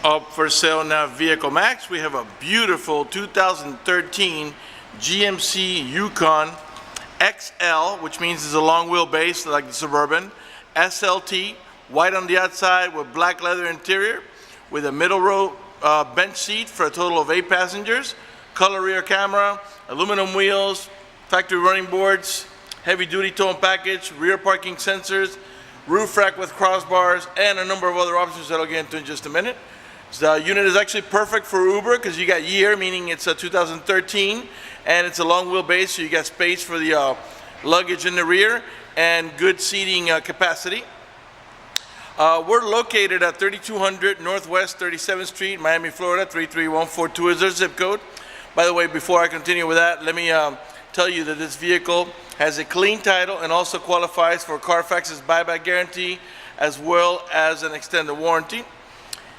Up for sale now, Vehiclemax. We have a beautiful 2013 GMC Yukon XL, which means it's a long wheelbase like the Suburban. SLT, white on the outside with black leather interior, with a middle row bench seat for a total of 8 passengers. Color rear camera, aluminum wheels, factory running boards, heavy duty towing package, rear parking sensors, roof rack with crossbars, and a number of other options that I'll get into in just a minute. The unit is actually perfect for Uber because you got year, meaning it's a 2013, and it's a long wheelbase, so you got space for the luggage in the rear and good seating capacity. We're located at 3200 Northwest 37th Street, Miami, Florida, 33142 is our zip code. By the way, before I continue with that, let me tell you that this vehicle has a clean title and also qualifies for Carfax's buyback guarantee as well as an extended warranty.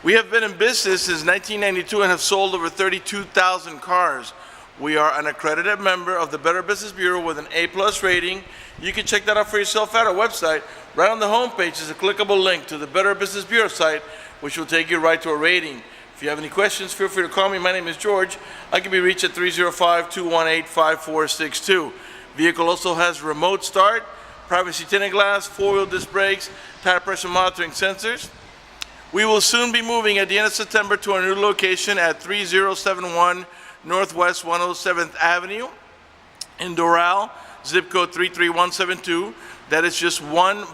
We have been in business since 1992 and have sold over 32,000 cars. We are an accredited member of the Better Business Bureau with an A+ rating. You can check that out for yourself at our website. Right on the homepage is a clickable link to the Better Business Bureau site, which will take you right to a rating. If you have any questions, feel free to call me. My name is George. I can be reached at 305-218-5462. Vehicle also has remote start, privacy tinted glass, 4-wheel disc brakes, tire pressure monitoring sensors. We will soon be moving at the end of September to our new location at 3071 Northwest 107th Avenue in Doral, zip code 33172. That is just 1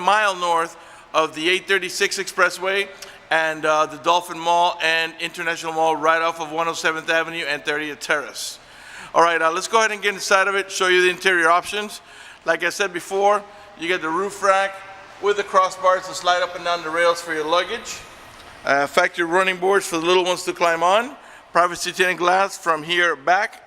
mile north of the 836 Expressway and the Dolphin Mall and International Mall right off of 107th Avenue and 30th Terrace. All right, let's go ahead and get inside of it, show you the interior options. Like I said before, you get the roof rack with the crossbars to slide up and down the rails for your luggage. Factory running boards for the little ones to climb on. Privacy tinted glass from here back.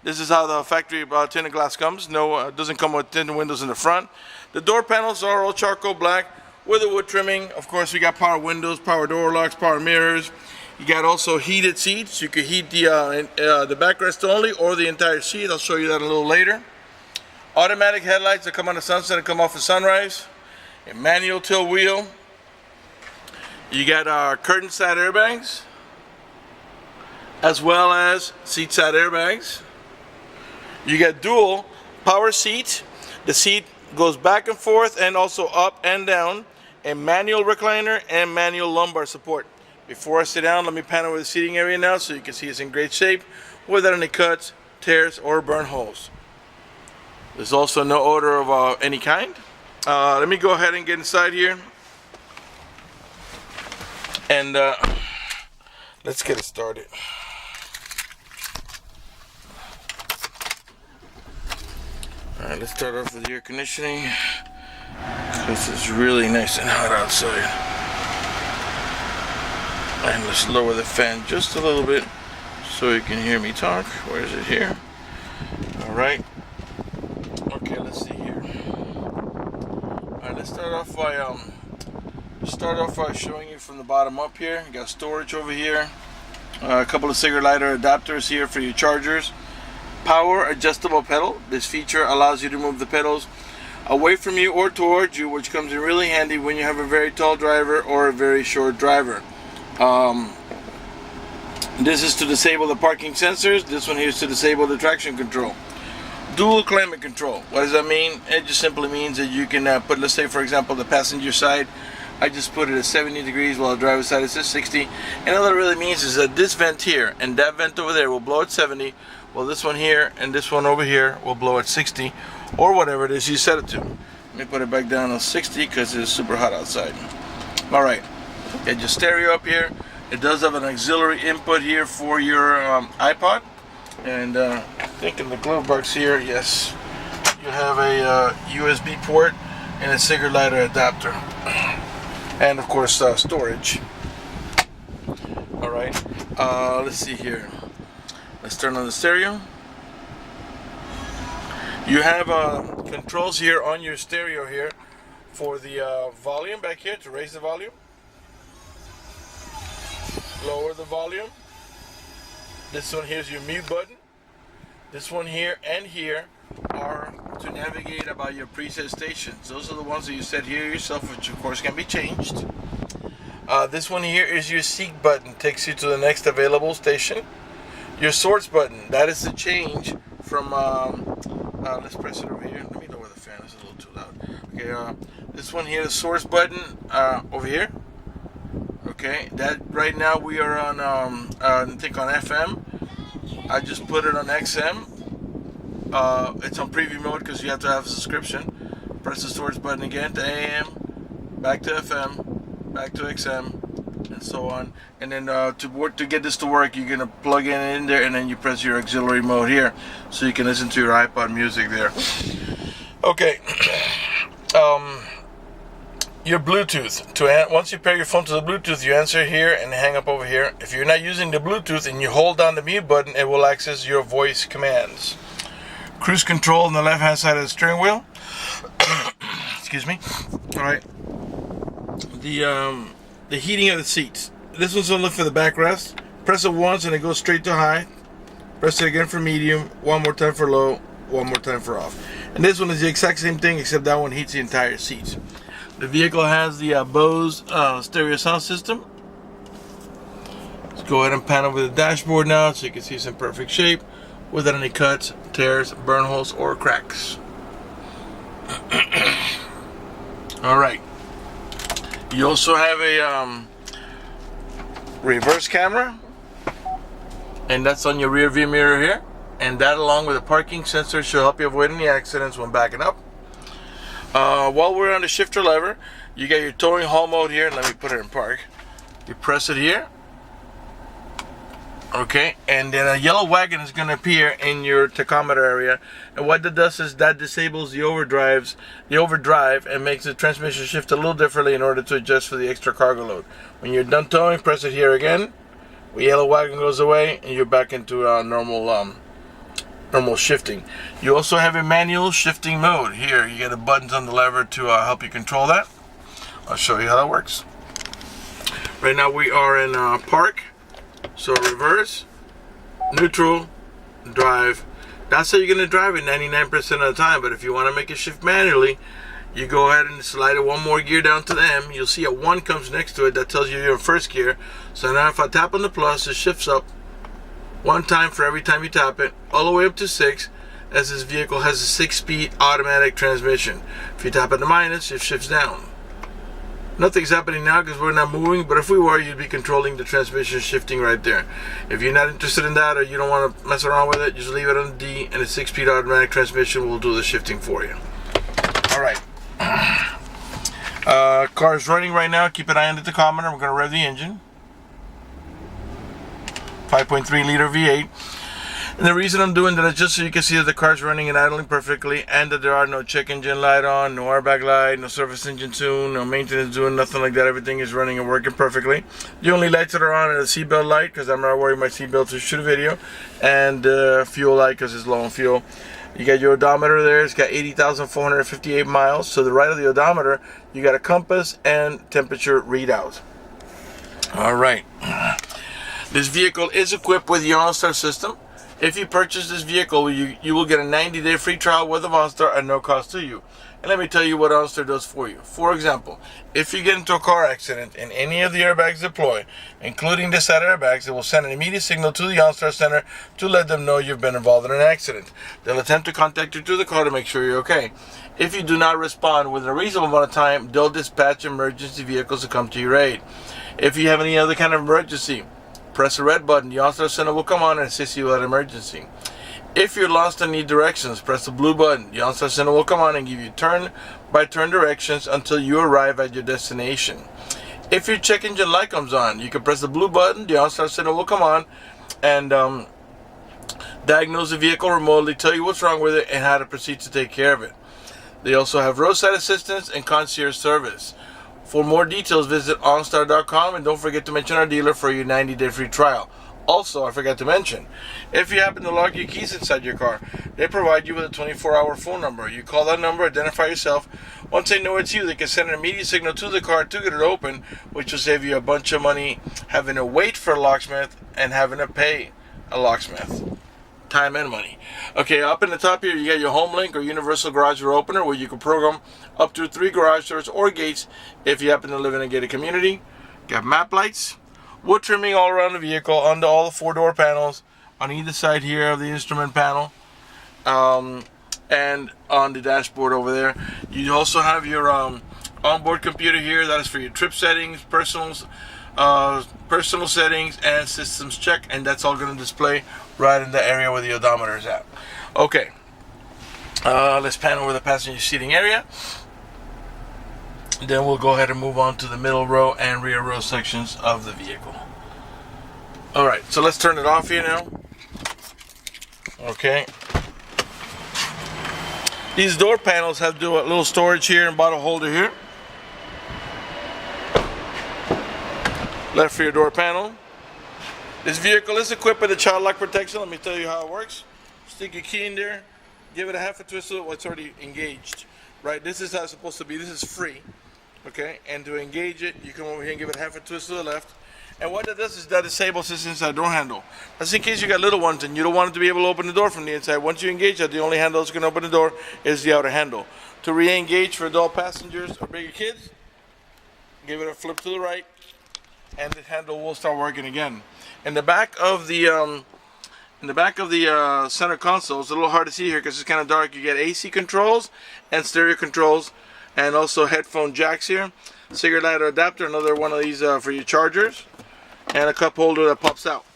This is how the factory tinted glass comes. No, it doesn't come with tinted windows in the front. The door panels are all charcoal black with a wood trimming. Of course, we got power windows, power door locks, power mirrors. You got also heated seats. You could heat the backrest only or the entire seat. I'll show you that a little later. Automatic headlights that come on the sunset and come off the sunrise. A manual tilt wheel. You got our curtain side airbags, as well as seat side airbags. You got dual power seat. The seat goes back and forth and also up and down. A manual recliner and manual lumbar support. Before I sit down, let me pan over the seating area now so you can see it's in great shape without any cuts, tears, or burn holes. There's also no odor of any kind. Let me go ahead and get inside here and let's get it started. Alright, let's start off with the air conditioning because it's really nice and hot outside. And let's lower the fan just a little bit so you can hear me talk. Where is it here? Alright. Okay, let's see here. Alright, let's start off by showing you from the bottom up here. You got storage over here. A couple of cigarette lighter adapters here for your chargers. Power adjustable pedal. This feature allows you to move the pedals away from you or towards you, which comes in really handy when you have a very tall driver or a very short driver. This is to disable the parking sensors. This one here is to disable the traction control. Dual climate control. What does that mean? It just simply means that you can put, let's say for example, the passenger side. I just put it at 70 degrees while the driver's side is at 60. And all that really means is that this vent here and that vent over there will blow at 70. Well, this one here and this one over here will blow at 60 or whatever it is you set it to. Let me put it back down on 60 because it's super hot outside. Alright, get your stereo up here. It does have an auxiliary input here for your iPod. And I think in the glove box here, yes, you have a USB port and a cigarette lighter adapter. And of course storage. Alright, let's see here. Let's turn on the stereo. You have controls here on your stereo here for the volume back here to raise the volume, lower the volume. This one here is your mute button. This one here and here are to navigate about your preset stations. Those are the ones that you set here yourself, which of course can be changed. This one here is your seek button, takes you to the next available station. Your source button, that is the change from, let's press it over here. Let me lower the fan, it's a little too loud. Okay, this one here, the source button, over here. Okay, that right now we are on, I think on FM. I just put it on XM. It's on preview mode because you have to have a subscription. Press the source button again to AM, back to FM, back to XM, and so on. And then to get this to work, you're gonna plug it in there, and then you press your auxiliary mode here, so you can listen to your iPod music there. Okay. Your Bluetooth. Once you pair your phone to the Bluetooth, you answer here and hang up over here. If you're not using the Bluetooth and you hold down the mute button, it will access your voice commands. Cruise control on the left-hand side of the steering wheel. Excuse me. All right. The heating of the seats. This one's only for the backrest. Press it once and it goes straight to high. Press it again for medium. One more time for low. One more time for off. And this one is the exact same thing, except that one heats the entire seat. The vehicle has the Bose stereo sound system. Let's go ahead and pan over the dashboard now so you can see it's in perfect shape without any cuts, tears, burn holes, or cracks. Alright. You also have a reverse camera, and that's on your rear view mirror here. And that, along with a parking sensor, should help you avoid any accidents when backing up. While we're on the shifter lever, you got your towing haul mode here. Let me put it in park. You press it here. Okay, and then a yellow wagon is going to appear in your tachometer area. And what that does is that disables the overdrive, and makes the transmission shift a little differently in order to adjust for the extra cargo load. When you're done towing, press it here again. The yellow wagon goes away, and you're back into normal shifting. You also have a manual shifting mode. Here, you get the buttons on the lever to help you control that. I'll show you how that works. Right now we are in park. So reverse, neutral, drive. That's how you're going to drive it 99% of the time. But if you want to make it shift manually, you go ahead and slide it one more gear down to the M. You'll see a 1 comes next to it that tells you you're in first gear. So now if I tap on the plus, it shifts up 1 time for every time you tap it, all the way up to 6, as this vehicle has a 6-speed automatic transmission. If you tap at the minus, it shifts down. Nothing's happening now because we're not moving, but if we were, you'd be controlling the transmission shifting right there. If you're not interested in that, or you don't want to mess around with it, just leave it on D, and a 6-speed automatic transmission will do the shifting for you. Alright. Car is running right now. Keep an eye on the tachometer. We're going to rev the engine. 5.3 liter V8. And the reason I'm doing that is just so you can see that the car's running and idling perfectly, and that there are no check engine light on, no airbag light, no service engine tune, no maintenance doing, nothing like that. Everything is running and working perfectly. The only lights that are on are the seatbelt light, because I'm not wearing my seatbelt to shoot a video, and fuel light because it's low on fuel. You got your odometer there. It's got 80,458 miles. To the right of the odometer, you got a compass and temperature readout. All right. This vehicle is equipped with the OnStar system. If you purchase this vehicle, you will get a 90-day free trial with OnStar at no cost to you. And let me tell you what OnStar does for you. For example, if you get into a car accident and any of the airbags deploy, including the side airbags, it will send an immediate signal to the OnStar Center to let them know you've been involved in an accident. They'll attempt to contact you through the car to make sure you're okay. If you do not respond within a reasonable amount of time, they'll dispatch emergency vehicles to come to your aid. If you have any other kind of emergency, press the red button. The OnStar Center will come on and assist you with an emergency. If you're lost and need directions, press the blue button. The OnStar Center will come on and give you turn-by-turn directions until you arrive at your destination. If your check engine light comes on, you can press the blue button. The OnStar Center will come on and diagnose the vehicle remotely, tell you what's wrong with it, and how to proceed to take care of it. They also have roadside assistance and concierge service. For more details, visit OnStar.com, and don't forget to mention our dealer for your 90-day free trial. Also, I forgot to mention, if you happen to lock your keys inside your car, they provide you with a 24-hour phone number. You call that number, identify yourself. Once they know it's you, they can send an immediate signal to the car to get it open, which will save you a bunch of money having to wait for a locksmith and having to pay a locksmith. Time and money. Okay, up in the top here, you got your home link or universal garage door opener, where you can program up to 3 garage doors or gates if you happen to live in a gated community. Got map lights, wood trimming all around the vehicle, under all the 4-door panels, on either side here of the instrument panel, and on the dashboard over there. You also have your onboard computer here. That is for your trip settings, personal settings, and systems check, and that's all going to display right in the area where the odometer is at. Okay, let's pan over the passenger seating area. Then we'll go ahead and move on to the middle row and rear row sections of the vehicle. Alright, so let's turn it off here now. Okay. These door panels have a little storage here and bottle holder here. Left rear door panel. This vehicle is equipped with a child lock protection. Let me tell you how it works. Stick your key in there, give it a half a twist so it's already engaged. Right, this is how it's supposed to be. This is free. Okay, and to engage it, you come over here and give it half a twist to the left. And what that does is that disables this inside door handle. That's in case you got little ones and you don't want it to be able to open the door from the inside. Once you engage that, the only handle that's going to open the door is the outer handle. To re-engage for adult passengers or bigger kids, give it a flip to the right, and the handle will start working again. In the back of the center console, it's a little hard to see here because it's kind of dark. You get AC controls and stereo controls, and also headphone jacks here, cigarette lighter adapter, another one of these for your chargers, and a cup holder that pops out.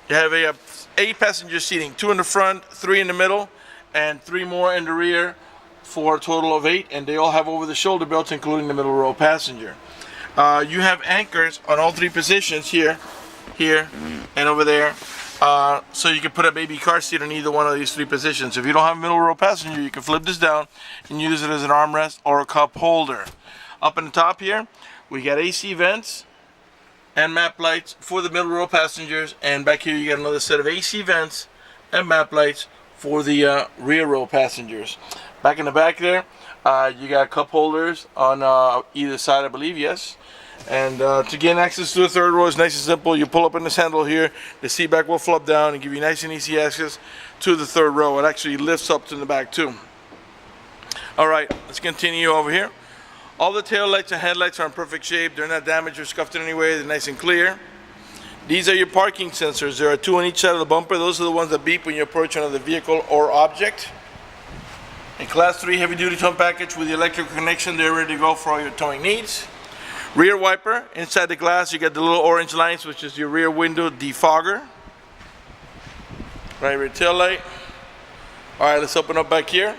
You have 8 passenger seating, 2 in the front, 3 in the middle, and 3 more in the rear for a total of 8, and they all have over the shoulder belts, including the middle row passenger. You have anchors on all 3 positions here, and over there. So you can put a baby car seat on either one of these 3 positions. If you don't have a middle row passenger, you can flip this down and use it as an armrest or a cup holder. Up in the top here, we got AC vents and map lights for the middle row passengers, and back here you got another set of AC vents and map lights for the rear row passengers. Back in the back there, you got cup holders on either side, I believe, yes. And to gain access to the third row is nice and simple. You pull up in this handle here, the seat back will flop down and give you nice and easy access to the third row. It actually lifts up to the back too. Alright, let's continue over here. All the tail lights and headlights are in perfect shape. They're not damaged or scuffed in any way. They're nice and clear. These are your parking sensors. There are 2 on each side of the bumper. Those are the ones that beep when you approach another vehicle or object. A Class 3 heavy-duty tow package with the electrical connection. They're ready to go for all your towing needs. Rear wiper. Inside the glass you got the little orange lines, which is your rear window defogger. Right rear tail light. Alright, let's open up back here.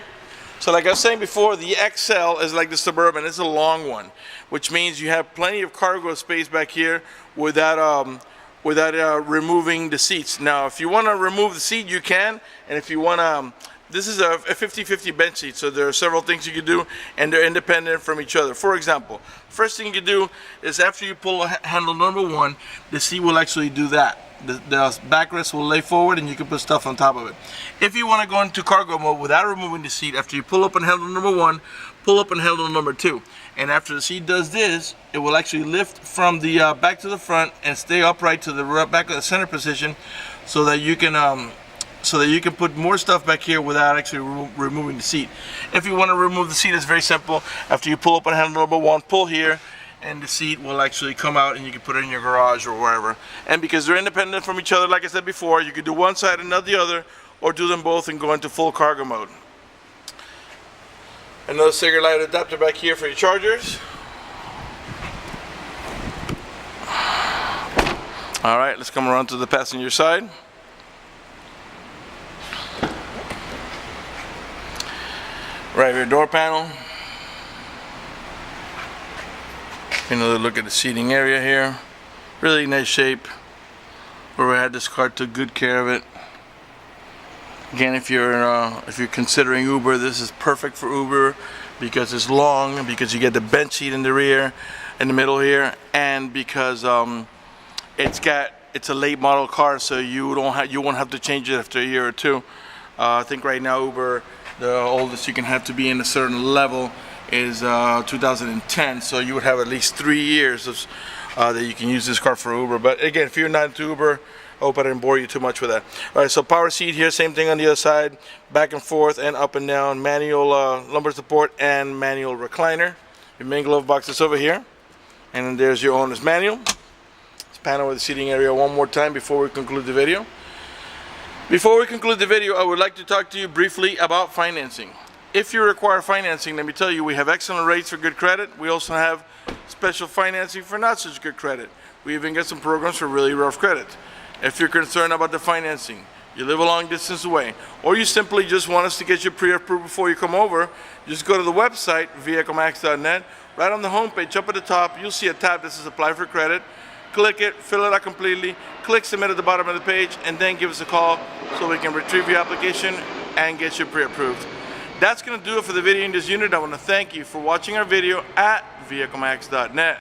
So like I was saying before, the XL is like the Suburban. It's a long one, which means you have plenty of cargo space back here without removing the seats. Now, if you want to remove the seat, you can. And if you want to, this is a 50-50 bench seat, so there are several things you can do, and they're independent from each other. For example, first thing you can do is after you pull handle number 1, the seat will actually do that. The backrest will lay forward and you can put stuff on top of it. If you want to go into cargo mode without removing the seat, after you pull up on handle number 1, pull up on handle number 2. And after the seat does this, it will actually lift from the back to the front and stay upright to the back of the center position, so that you can put more stuff back here without actually removing the seat. If you want to remove the seat, it's very simple. After you pull up on handle number 1, pull here, and the seat will actually come out and you can put it in your garage or wherever. And because they're independent from each other, like I said before, you can do one side and not the other, or do them both and go into full cargo mode. Another cigarette light adapter back here for your chargers. Alright, let's come around to the passenger side. Right rear door panel. Another look at the seating area here. Really nice shape. Whoever had this car took good care of it. Again, if you're considering Uber, this is perfect for Uber because it's long, because you get the bench seat in the rear, in the middle here, and because it's a late model car, so you won't have to change it after a year or 2. I think right now Uber, the oldest you can have to be in a certain level is 2010, so you would have at least 3 years of, that you can use this car for Uber. But again, if you're not into Uber, I hope I didn't bore you too much with that. Alright, so power seat here, same thing on the other side, back and forth and up and down, manual lumbar support and manual recliner. Your main glove box is over here. And then there's your owner's manual. Let's pan over the seating area one more time before we conclude the video. Before we conclude the video, I would like to talk to you briefly about financing. If you require financing, let me tell you, we have excellent rates for good credit. We also have special financing for not such good credit. We even get some programs for really rough credit. If you're concerned about the financing, you live a long distance away, or you simply just want us to get you pre-approved before you come over, just go to the website, vehiclemax.net. Right on the homepage, up at the top, you'll see a tab that says Apply for Credit. Click it, fill it out completely, click Submit at the bottom of the page, and then give us a call so we can retrieve your application and get you pre-approved. That's going to do it for the video in this unit. I want to thank you for watching our video at vehiclemax.net.